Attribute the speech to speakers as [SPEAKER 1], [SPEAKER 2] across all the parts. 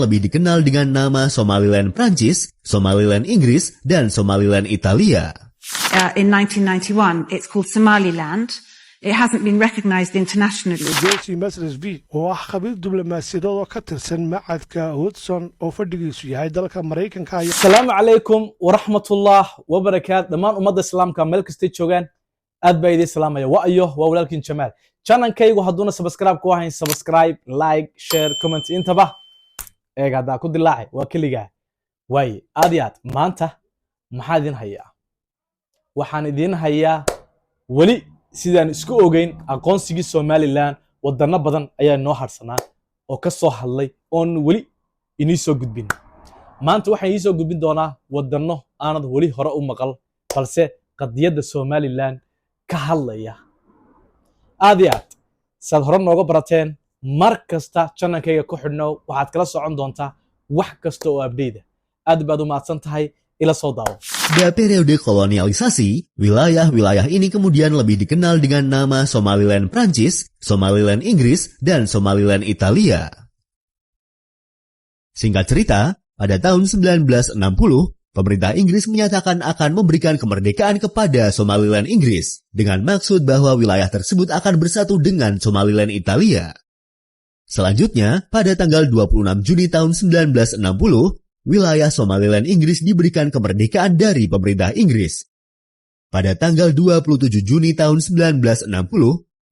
[SPEAKER 1] lebih dikenal dengan nama Somaliland Prancis, Somaliland Inggris, dan Somaliland Italia.
[SPEAKER 2] In 1991, it's called Somaliland. It hasn't been recognized internationally.
[SPEAKER 3] جيسي مسرس بي وخبير دبلوماسية وكترسن معك هودسون وفردقيسو يهاي دلك مريكان كاي.
[SPEAKER 4] السلام عليكم ورحمة الله وبركاته. دمان أمد السلام كملك استيتشوغان أدبايدي السلام يا وأيوه وولالكين جمال. channel كايغو هدونا سبسكرايب كواهين سبسكرايب لايك شير كومنت انتبه. إيه قاعد أكود اللاعي وكل جاي. واي أديات ما أنت محادين هيا. وحاندين هيا ولي. sidaan isku ogeyn aqoonsigii Somaliland wadana badan ayaa noo harsanaa oo ka soo hadlay oon wali inii soo gudbin maanta waxaan inii soo gudbin doonaa wadano aanad wali hore u maqal balse qadiyada Somaliland ka hadlaya aad sad hore nooga barateen mar kasta channelkayga ku xidhnow waxaad kala socon doontaa wax kasta oo update aad baad u mahadsan tahay ila soo daawo.
[SPEAKER 1] Pada periode kolonialisasi, wilayah-wilayah ini kemudian lebih dikenal dengan nama Somaliland Prancis, Somaliland Inggris, dan Somaliland Italia. Singkat cerita, pada tahun 1960, pemerintah Inggris menyatakan akan memberikan kemerdekaan kepada Somaliland Inggris, dengan maksud bahwa wilayah tersebut akan bersatu dengan Somaliland Italia. Selanjutnya, pada tanggal 26 Juni tahun 1960, wilayah Somaliland Inggris diberikan kemerdekaan dari pemerintah Inggris. Pada tanggal 27 Juni tahun 1960,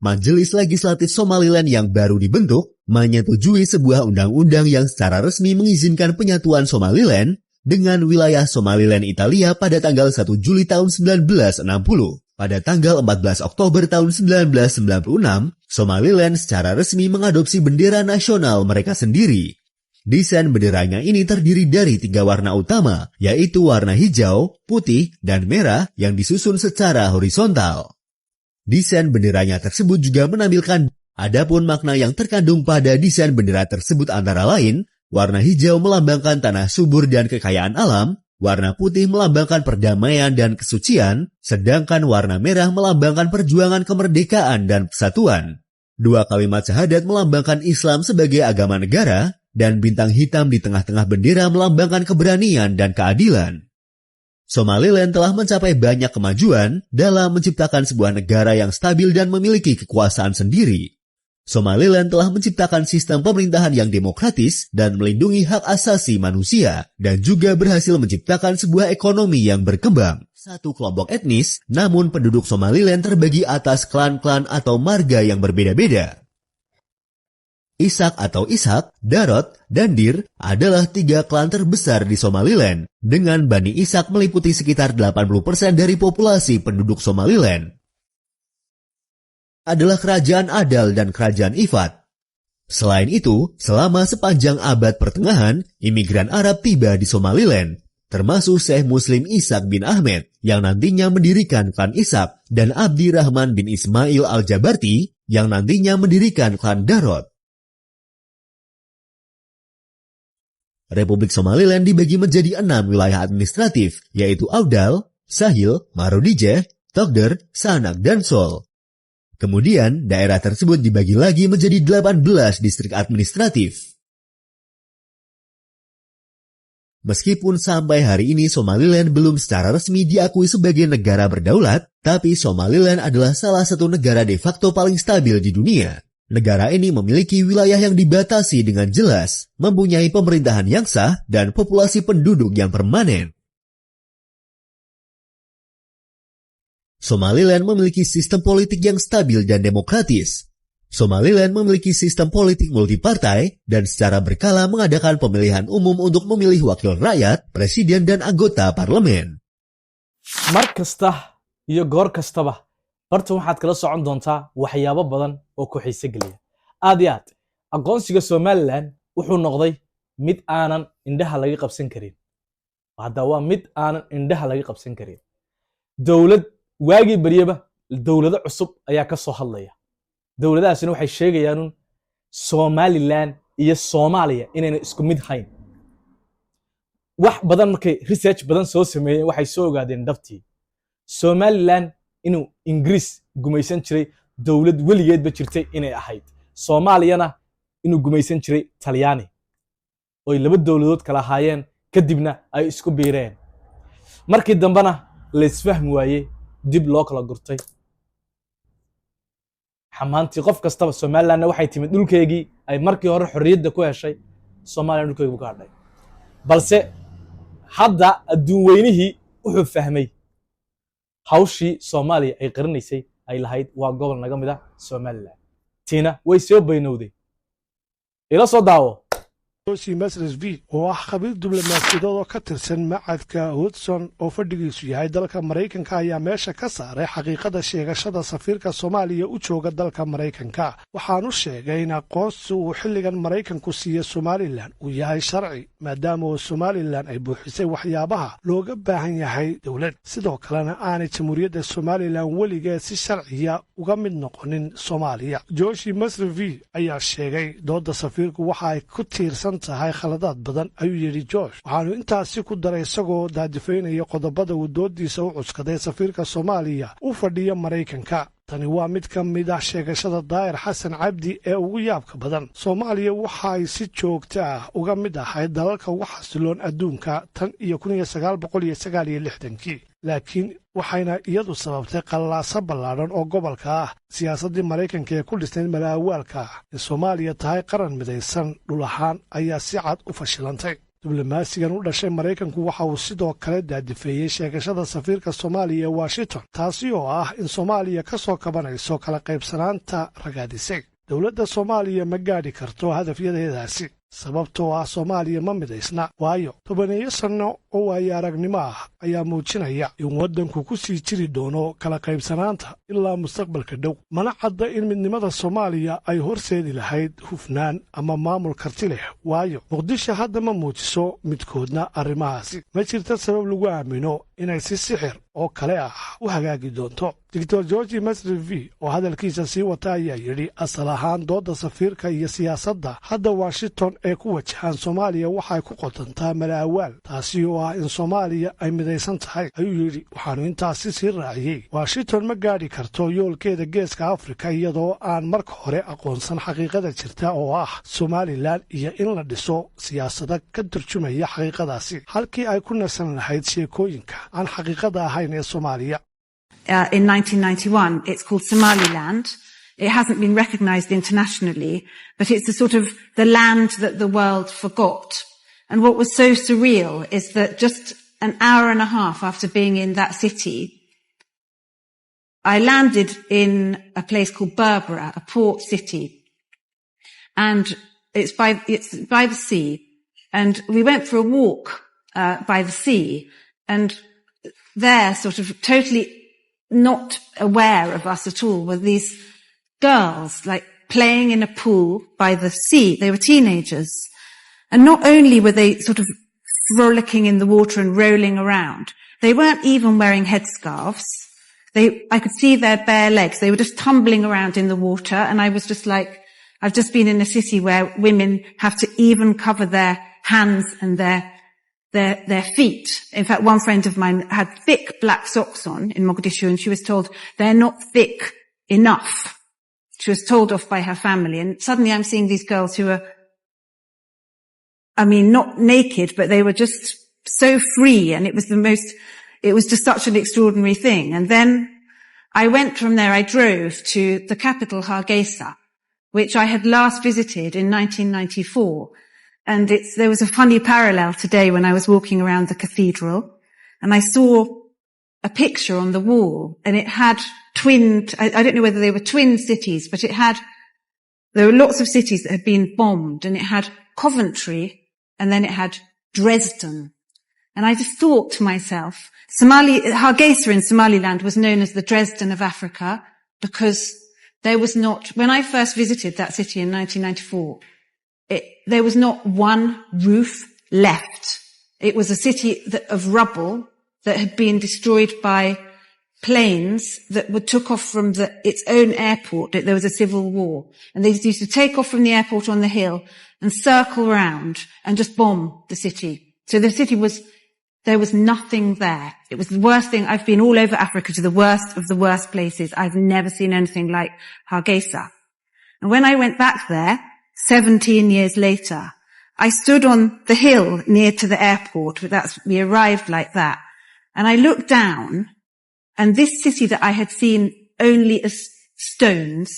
[SPEAKER 1] Majelis Legislatif Somaliland yang baru dibentuk menyetujui sebuah undang-undang yang secara resmi mengizinkan penyatuan Somaliland dengan wilayah Somaliland Italia pada tanggal 1 Juli tahun 1960. Pada tanggal 14 Oktober tahun 1996, Somaliland secara resmi mengadopsi bendera nasional mereka sendiri. Desain benderanya ini terdiri dari 3 warna utama, yaitu warna hijau, putih, dan merah yang disusun secara horizontal. Desain benderanya tersebut juga menampilkan adapun makna yang terkandung pada desain bendera tersebut antara lain, warna hijau melambangkan tanah subur dan kekayaan alam, warna putih melambangkan perdamaian dan kesucian, sedangkan warna merah melambangkan perjuangan kemerdekaan dan persatuan. 2 kalimat syahadat melambangkan Islam sebagai agama negara, dan bintang hitam di tengah-tengah bendera melambangkan keberanian dan keadilan. Somaliland telah mencapai banyak kemajuan dalam menciptakan sebuah negara yang stabil dan memiliki kekuasaan sendiri. Somaliland telah menciptakan sistem pemerintahan yang demokratis dan melindungi hak asasi manusia, dan juga berhasil menciptakan sebuah ekonomi yang berkembang. Satu kelompok etnis, namun penduduk Somaliland terbagi atas klan-klan atau marga yang berbeda-beda. Ishak atau Ishak, Darod, dan Dir adalah 3 klan terbesar di Somaliland, dengan Bani Ishak meliputi sekitar 80% dari populasi penduduk Somaliland. Adalah kerajaan Adal dan kerajaan Ifat. Selain itu, selama sepanjang abad pertengahan, imigran Arab tiba di Somaliland, termasuk Syekh Muslim Ishak bin Ahmed, yang nantinya mendirikan klan Ishak, dan Abdi Rahman bin Ismail al-Jabarti, yang nantinya mendirikan klan Darod. Republik Somaliland dibagi menjadi 6 wilayah administratif, yaitu Awdal, Sahil, Marodijeh, Togder, Sanak, dan Sol. Kemudian, daerah tersebut dibagi lagi menjadi 18 distrik administratif. Meskipun sampai hari ini Somaliland belum secara resmi diakui sebagai negara berdaulat, tapi Somaliland adalah salah satu negara de facto paling stabil di dunia. Negara ini memiliki wilayah yang dibatasi dengan jelas, mempunyai pemerintahan yang sah, dan populasi penduduk yang permanen. Somaliland memiliki sistem politik yang stabil dan demokratis. Somaliland memiliki sistem politik multipartai dan secara berkala mengadakan pemilihan umum untuk memilih wakil rakyat, presiden, dan anggota parlemen.
[SPEAKER 4] Mar kasta iyo goor kastaba horta waxaad kala socon doontaa waxyaabo badan oo ku xiiso geliya. aad aqoonsiga Somaliland wuxuu noqday mid aanan indhaha laga qabsan karin. Hadda waa mid aanan indhaha laga qabsan karin. Dawlad waagi bariyaba dawlado cusub ayaa ka soo hadlaya. Dawladahaasina waxay sheegayaan Somaliland iyo Soomaaliya inayna isku mid hayn. wax badan markay research badan soo sameeyeen waxay soo ogaadeen dhabtii Somaliland inuu Ingiriis gumaysan jiray dawlad weligeedba jirtay inay ahayd Soomaaliyana inuu gumaysan jiray Talyaani oo ay laba dawladood kala haayeen kadibna ay isku biireen markii dambana la isfahmi waayay dib loo kala gurtay xamaantii qof kastaba Somaliland waxay timid dhulkeegii ay markii hore xorriyadda ku heshay Somaliland dhulkeegu ka hadhay balse hadda adduun weynihii wuxuu fahmay hawshii Soomaaliya ay qarinaysay ay lahayd waa gobol naga mid ah Somaliland tiina way soo baynowday ila soo daawo
[SPEAKER 3] Mashalh oo ah khabiir diblomaasiyadeed oo ka tirsan macadka Hudson oo fadhigiisu yahay dalka Mareykanka ayaa meesha ka saaray xaqiiqada sheegashada safiirka Soomaaliya u jooga dalka Mareykanka waxaanu sheegay in aqoonsi uu xilligan Mareykanku siiyo Somaliland uu yahay sharci maadaama Somaliland ay buuxisay waxyaabaha looga baahan yahay dawlad sidoo kalena aanay jamhuuriyadda Somaliland weligeed si sharciya uga mid noqonin Soomaaliya Mashalh ayaa sheegay dooda safiirku waxa ay ku tiirsan tahay khaladaad badan ayuu yiri Josh waxaanu intaasi ku daray isagoo daadifaynaya qodobada uu doodiisa u cuskaday safiirka Soomaaliya u fadhiya Mareykanka tani waa mid ka mid ah sheegashada Daahir Xasan Cabdi ee ugu yaabka badan Soomaaliya waxa ay si joogto ah uga mid ahayd dalalka ugu xasiloon adduunka tan iyo 1969 laakiin waxayna iyadu sababtay qallaasa ballaaran oo gobolka ah siyaasaddii Mareykanka ee ku dhisnayd malaawaalka in Soomaaliya tahay qaran midaysan dhul ahaan ayaa si cad u fashilantay diblomaasigan u dhashay Mareykanku waxa uu sidoo kale daadifeeyay sheegashada safiirka Soomaaliya ee Washington taasi oo ah in Soomaaliya ka soo kabanayso kala qaybsanaanta ragaadisay dawladda Soomaaliya ma gaadhi karto hadafyadeedaasi sababtoo ah Soomaaliya ma midaysna waayo 10 sano oo ay aragnimo ah ayaa muujinaya in waddanku ku sii jiri doono kala qaybsanaanta ilaa mustaqbalka dhow mana cadda in midnimada Soomaaliya ay horseedi lahayd hufnaan ama maamul karti leh waayo Muqdisho hadda ma muujiso midkoodna arrimahaasi ma jirta sabab lagu aamino inay si sixir oo kale ah u hagaagi doonto Dr. Mashalh oo hadalkiisa sii wata ayaa yiri asal ahaan dooda safiirka iyo siyaasadda hadda Washington ee ku wajahan Soomaaliya waxay ku qodantaa malaawaal taasi oo ah in Soomaaliya ay midaysan tahay ayuu yiri waxaanu intaasi sii raaciyay Washington ma gaadhi karto yoolkeeda geeska Afrika iyadoo aan marka hore aqoonsan xaqiiqada jirta oo ah Somaliland iyo in la dhiso siyaasada ka turjumaya xaqiiqadaasi halkii ay ku nasan lahayd sheekooyinka aan xaqiiqada ahayn ee Soomaaliya
[SPEAKER 2] in 1991 it's called Somaliland. It hasn't been recognized internationally, but it's a sort of the land that the world forgot. And what was so surreal is that just an hour and a half after being in that city, I landed in a place called Berbera, a port city. And it's by the sea. And we went for a walk, by the sea. And there, sort of totally not aware of us at all, were these girls like playing in a pool by the sea. They were teenagers. And not only were they sort of frolicking in the water and rolling around, they weren't even wearing headscarves. I could see their bare legs. They were just tumbling around in the water. And I was just like, I've just been in a city where women have to even cover their hands and their feet. In fact, one friend of mine had thick black socks on in Mogadishu and she was told they're not thick enough. She was told off by her family, and suddenly I'm seeing these girls who are, not naked, but they were just so free, and it was just such an extraordinary thing. And then I went from there, I drove to the capital, Hargeisa, which I had last visited in 1994. And there was a funny parallel today when I was walking around the cathedral, and I saw a picture on the wall, and it had I don't know whether they were twin cities, but there were lots of cities that had been bombed, and it had Coventry, and then it had Dresden. And I just thought to myself, Hargeisa in Somaliland was known as the Dresden of Africa because there was not, when I first visited that city in 1994, there was not one roof left. It was a city of rubble that had been destroyed by planes that took off from its own airport. There was a civil war. And they used to take off from the airport on the hill and circle around and just bomb the city. So the city there was nothing there. It was the worst thing. I've been all over Africa to the worst of the worst places. I've never seen anything like Hargeisa. And when I went back there, 17 years later, I stood on the hill near to the airport. We arrived like that. And I looked down, and this city that I had seen only as stones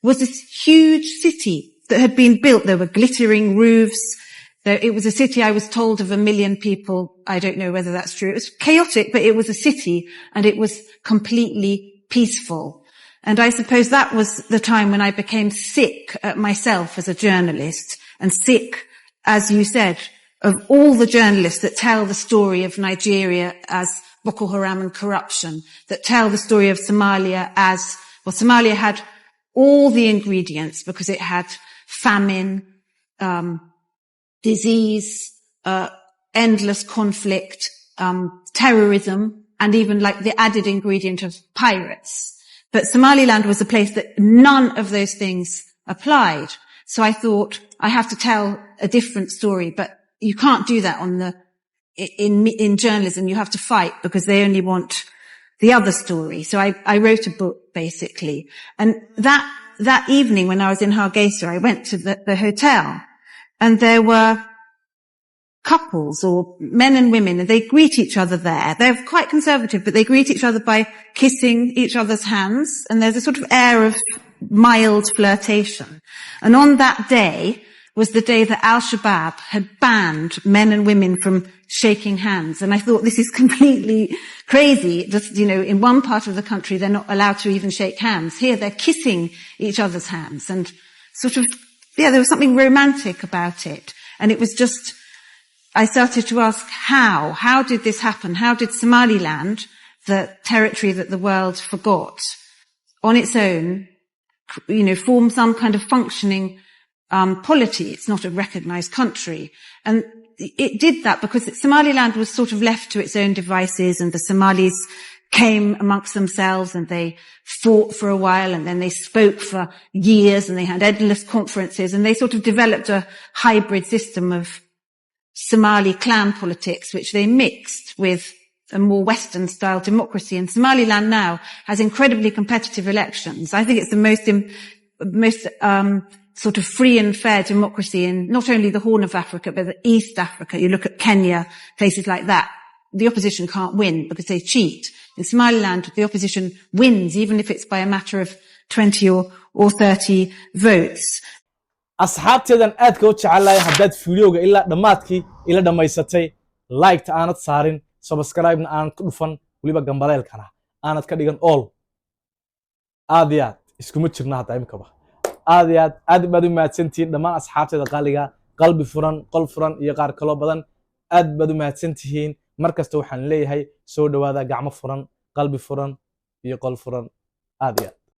[SPEAKER 2] was this huge city that had been built. There were glittering roofs. It was a city, I was told, of 1 million people. I don't know whether that's true. It was chaotic, but it was a city, and it was completely peaceful. And I suppose that was the time when I became sick at myself as a journalist, and sick, as you said, of all the journalists that tell the story of Nigeria as Boko Haram and corruption, that tell the story of Somalia as, well, Somalia had all the ingredients because it had famine, disease, endless conflict, terrorism, and even like the added ingredient of pirates. But Somaliland was a place that none of those things applied. So I thought, I have to tell a different story, but you can't do that in journalism. You have to fight because they only want the other story. So I wrote a book, basically. And that evening when I was in Hargeisa, I went to the hotel, and there were couples or men and women, and they greet each other there. They're quite conservative, but they greet each other by kissing each other's hands. And there's a sort of air of mild flirtation. And on that day was the day that Al-Shabaab had banned men and women from shaking hands. And I thought, this is completely crazy. Just, in one part of the country, they're not allowed to even shake hands. Here, they're kissing each other's hands. And sort of, there was something romantic about it. And it was just, I started to ask how did this happen? How did Somaliland, the territory that the world forgot, on its own, form some kind of functioning polity? It's not a recognized country. And it did that because Somaliland was sort of left to its own devices, and the Somalis came amongst themselves and they fought for a while, and then they spoke for years, and they had endless conferences, and they sort of developed a hybrid system of Somali clan politics, which they mixed with a more Western style democracy. And Somaliland now has incredibly competitive elections. I think it's the most sort of free and fair democracy in not only the Horn of Africa, but East Africa. You look at Kenya, places like that. The opposition can't win because they cheat. In Somaliland, the opposition wins, even if it's by a matter of 20 or 30 votes.
[SPEAKER 4] asxaabteedan aadka u jecelahay haddaad fiidiyowga ilaa dhammaadkii ila dhammaysatay like-ta aanad saarin subscribe-na aanad ku dhufan weliba gambaleelkana aanad ka dhigan all aad iyo aad iskuma jirna hadda imikaba aad iyo aad baad u mahadsantihiin dhammaan asxaabteeda qaaliga qalbi furan qol furan iyo qaar kaloo badan aad baad u mahadsantihiin mar kasta waxaan leeyahay soo dhawaada gacmo furan qalbi furan iyo qol furan aad iyo aad